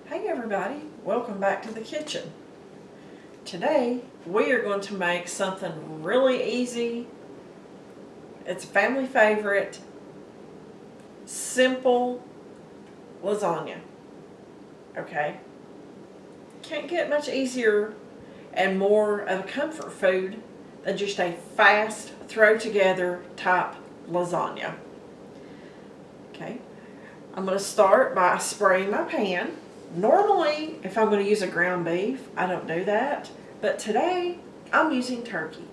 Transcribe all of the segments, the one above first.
Hey everybody, welcome back to the kitchen. Today we are going to make something really easy. It's a family favorite, simple lasagna. Okay? Can't get much easier and more of a comfort food than just a fast throw together type lasagna. Okay? I'm going to start by spraying my pan. Normally, if I'm going to use a ground beef, I don't do that. But today, I'm using turkey.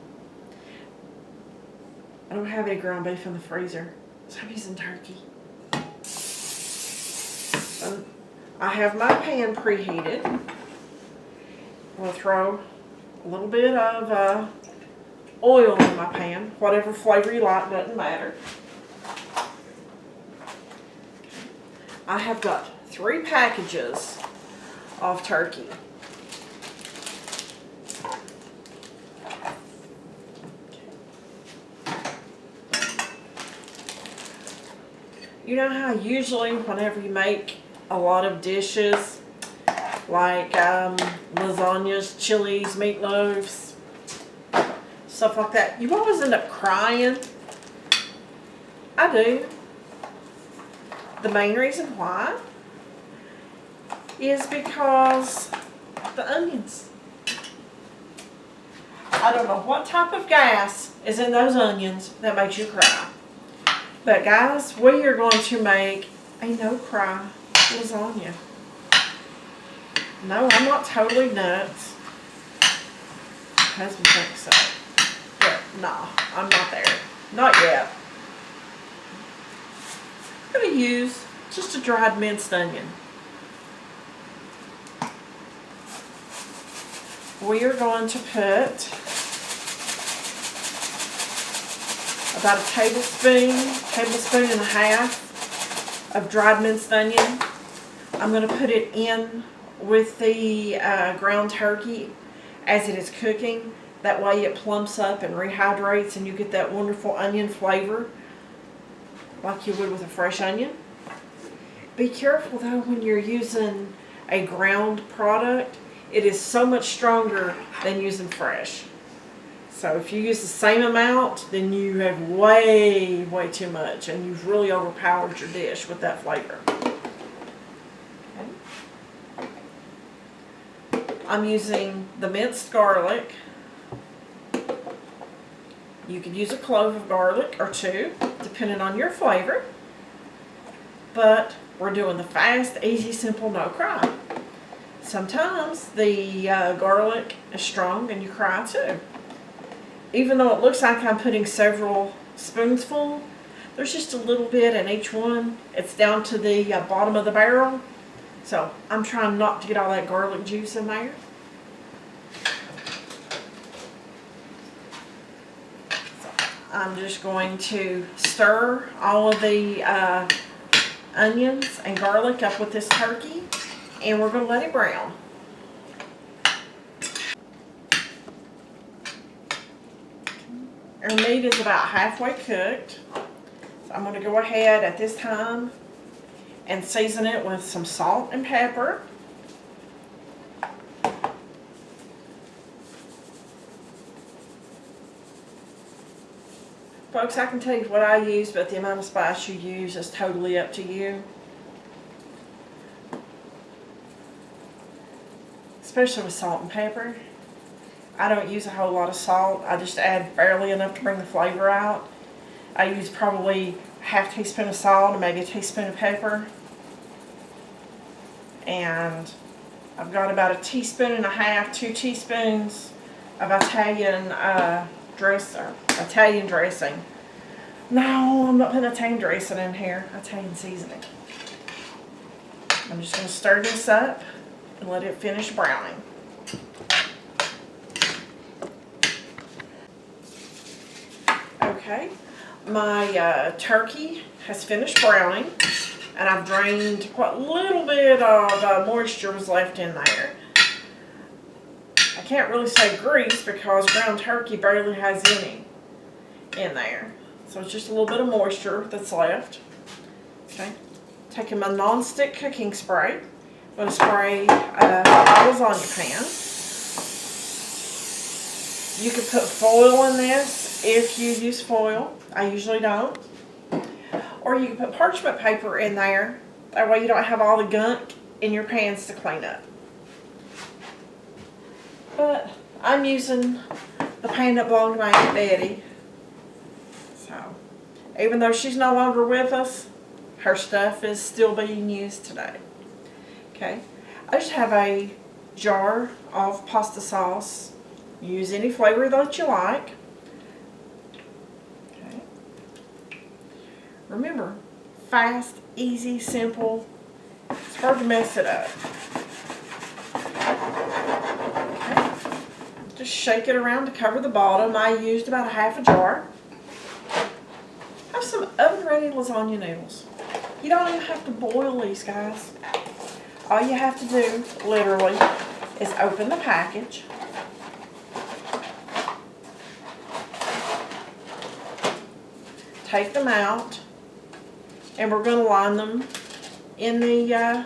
I don't have any ground beef in the freezer, so I'm using turkey. I have my pan preheated. I'm going to throw a little bit of oil in my pan. Whatever flavor you like, doesn't matter. I have got 3 packages of turkey. You know how usually whenever you make a lot of dishes like lasagnas, chilies, meatloaves, stuff like that, you always end up crying? I do. The main reason why is because the onions. I don't know what type of gas is in those onions that makes you cry. But guys, we are going to make a no-cry lasagna. No, I'm not totally nuts. My husband thinks so. But no, I'm not there. Not yet. I'm going to use just a dried minced onion. We are going to put about a tablespoon and a half of dried minced onion. I'm going to put it in with the ground turkey as it is cooking. That way it plumps up and rehydrates and you get that wonderful onion flavor like you would with a fresh onion. Be careful though when you're using a ground product. It is so much stronger than using fresh. So if you use the same amount, then you have way too much and you've really overpowered your dish with that flavor. Okay. I'm using the minced garlic. You could use a clove of garlic or 2, depending on your flavor. But we're doing the fast, easy, simple, no cry. Sometimes the garlic is strong and you cry too. Even though it looks like I'm putting several spoonsful, there's just a little bit in each one. It's down to the bottom of the barrel. So I'm trying not to get all that garlic juice in there. So I'm just going to stir all of the onions and garlic up with this turkey. And we're going to let it brown. Our meat is about halfway cooked. So I'm going to go ahead at this time and season it with some salt and pepper. Folks, I can tell you what I use, but the amount of spice you use is totally up to you. Especially with salt and pepper. I don't use a whole lot of salt. I just add barely enough to bring the flavor out. I use probably half teaspoon of salt and maybe a teaspoon of pepper. And I've got about a teaspoon and a half, 2 teaspoons of Italian dressing. No, I'm not putting Italian dressing in here. Italian seasoning. I'm just going to stir this up and let it finish browning. Okay, my turkey has finished browning, and I've drained what little bit of moisture was left in there. I can't really say grease because ground turkey barely has any in there. So it's just a little bit of moisture that's left. Okay, taking my non-stick cooking spray, I'm going to spray a lasagna pan. You can put foil in this if you use foil. I usually don't. Or you can put parchment paper in there. That way you don't have all the gunk in your pans to clean up. But I'm using the pan that belonged to my Aunt Betty. So, even though she's no longer with us, her stuff is still being used today. Okay, I just have a jar of pasta sauce. Use any flavor that you like. Okay. Remember, fast, easy, simple. It's hard to mess it up. Okay. Just shake it around to cover the bottom. I used about a half a jar. Have some oven-ready lasagna noodles. You don't even have to boil these, guys. All you have to do, literally, is open the package. Take them out, and we're going to line them in the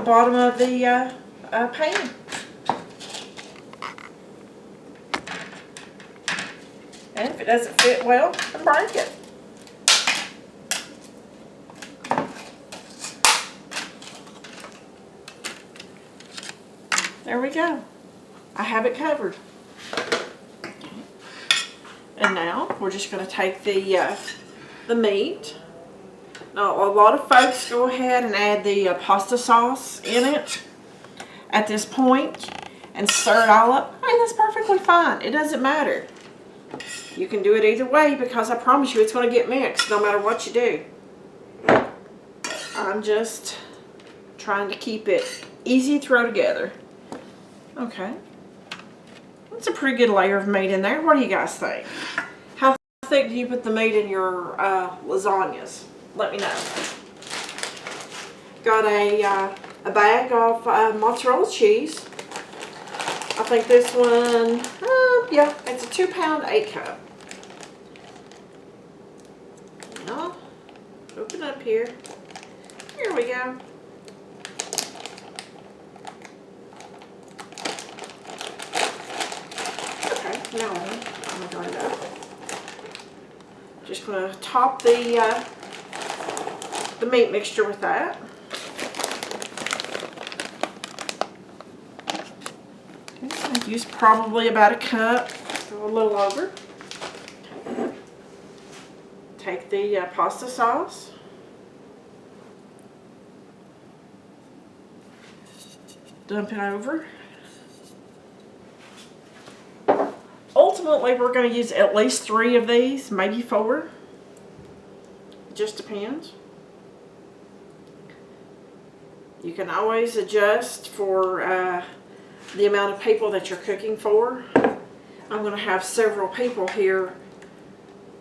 bottom of the pan. And if it doesn't fit well, then break it. There we go. I have it covered. And now we're just going to take the meat. Now, a lot of folks go ahead and add the pasta sauce in it at this point and stir it all up. Hey, that's perfectly fine. It doesn't matter. You can do it either way because I promise you it's going to get mixed no matter what you do. I'm just trying to keep it easy to throw together. Okay. That's a pretty good layer of meat in there. What do you guys think? How thick do you put the meat in your lasagnas? Let me know. Got a bag of mozzarella cheese. I think this one, yeah, it's a 2-pound 8-cup. Now, open up here. Here we go. Now I'm going to grind up. Just going to top the meat mixture with that. Okay, I used probably about a cup, a little over. Okay. Take the pasta sauce. Dump it over. Ultimately, we're going to use at least 3 of these, maybe 4. It just depends. You can always adjust for the amount of people that you're cooking for. I'm going to have several people here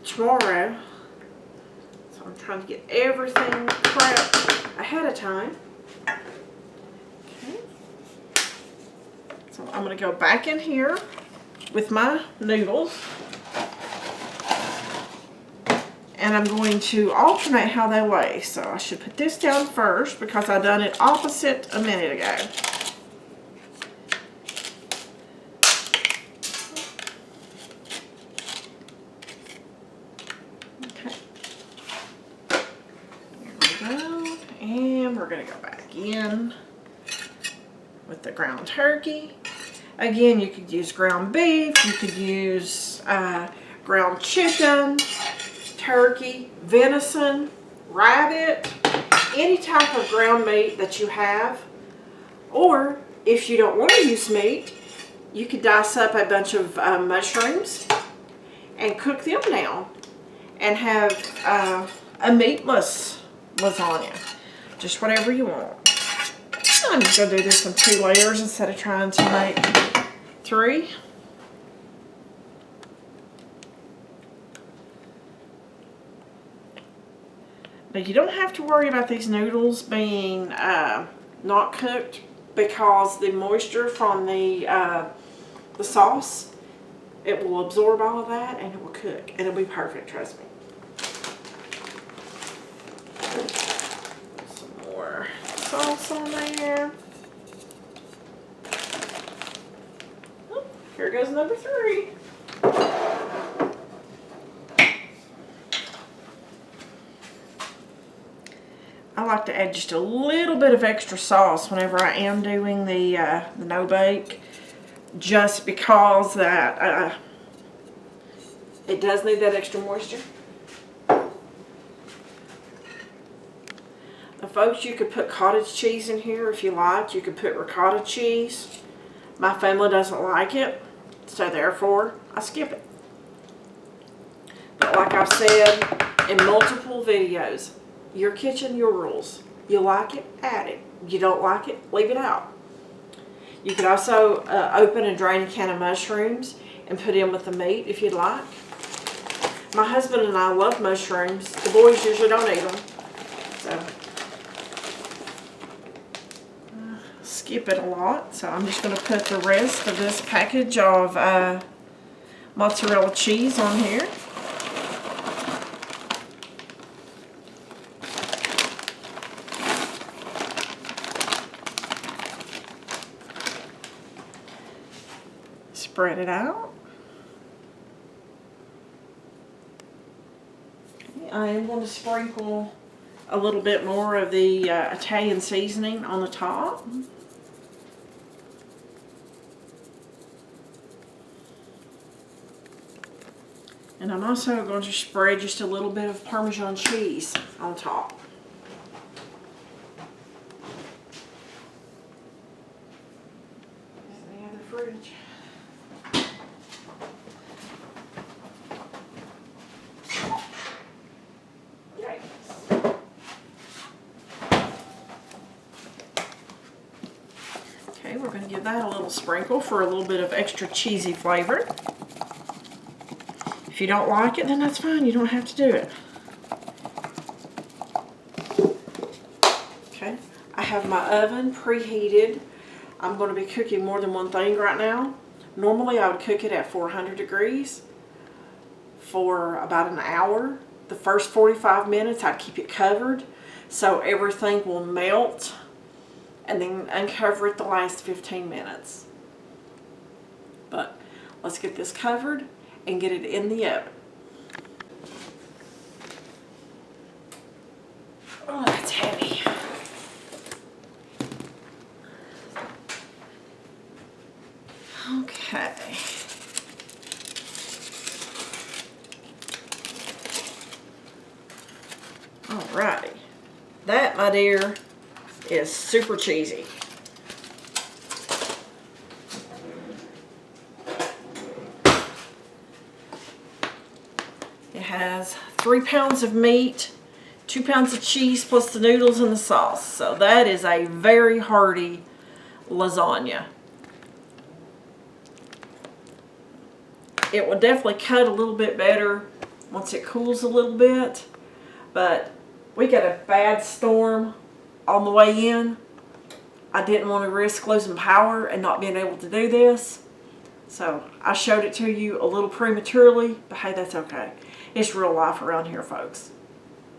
tomorrow, so I'm trying to get everything prepped ahead of time. Okay. So I'm going to go back in here with my noodles, and I'm going to alternate how they weigh. So I should put this down first because I done it opposite a minute ago. Okay. Here we go, and we're going to go back in with the ground turkey. Again, you could use ground beef, you could use ground chicken, turkey, venison, rabbit, any type of ground meat that you have. Or if you don't want to use meat, you could dice up a bunch of mushrooms and cook them down and have a meatless lasagna. Just whatever you want. I'm just going to do this in 2 layers instead of trying to make 3. But you don't have to worry about these noodles being not cooked because the moisture from the sauce, it will absorb all of that and it will cook and it'll be perfect, trust me. Some more sauce on there. Oh, here goes number 3. I like to add just a little bit of extra sauce whenever I am doing the no-bake, just because that it does need that extra moisture. Now, folks, you could put cottage cheese in here if you like. You could put ricotta cheese. My family doesn't like it, so therefore I skip it. But like I've said in multiple videos, your kitchen, your rules. You like it, add it. You don't like it, leave it out. You could also open and drain a can of mushrooms and put in with the meat if you'd like. My husband and I love mushrooms. The boys usually don't eat them. So, skip it a lot. So I'm just going to put the rest of this package of mozzarella cheese on here. Spread it out. I am going to sprinkle a little bit more of the Italian seasoning on the top. And I'm also going to spread just a little bit of Parmesan cheese on top. There's the other fridge. Okay, we're going to give that a little sprinkle for a little bit of extra cheesy flavor. If you don't like it, then that's fine. You don't have to do it. Okay, I have my oven preheated. I'm going to be cooking more than one thing right now. Normally I would cook it at 400 degrees for about an hour. The first 45 minutes I'd keep it covered so everything will melt, and then uncover it the last 15 minutes. But let's get this covered and get it in the oven. Oh, that's heavy. Okay. Alrighty. That, my dear, is super cheesy. It has 3 pounds of meat, 2 pounds of cheese plus the noodles and the sauce. So that is a very hearty lasagna. It will definitely cut a little bit better once it cools a little bit, but we got a bad storm on the way in. I didn't want to risk losing power and not being able to do this, so I showed it to you a little prematurely, but hey, that's okay. It's real life around here, folks.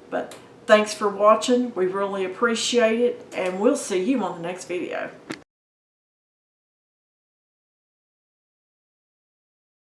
But thanks for watching. We really appreciate it, and we'll see you on the next video.